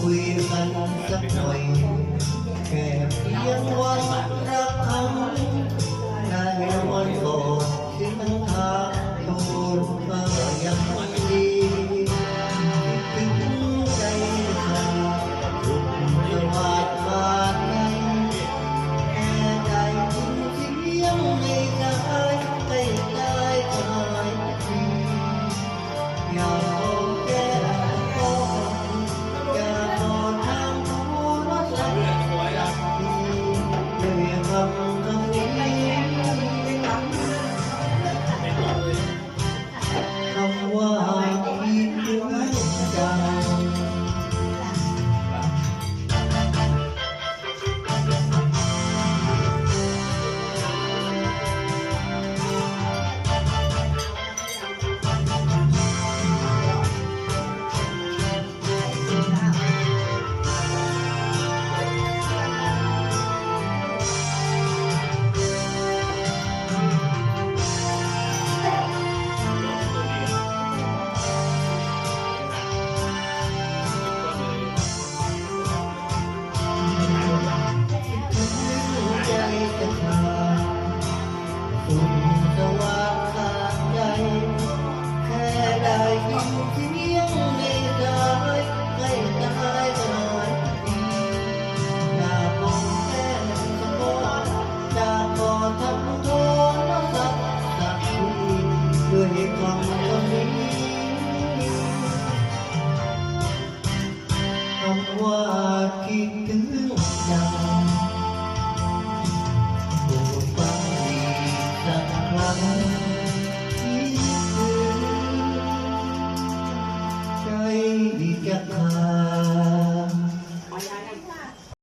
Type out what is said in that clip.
คุยกันสักหน่อยแค่เพียงวันรักคำได้วันก่อนที่มันทางโทรมายังดีถึงใจฉันทุกจะวาดบาดในแค่ได้ยินเสียงไม่ได้ไม่ได้หายทีอยากเอาแก้ก่อนอยากขอทางโทรศัพท์ด้วยคำนี้คำว่าคิดถึงจังสุขสว่างขาดใจแค่ได้ยินเสียงไม่ได้ใกล้ตายขนาดนี้อยากมองแก้มสักวันอยากกอดทำโทรศัพท์สักทีด้วยคำนี้คำว่าคิดถึงจังใจจะขาด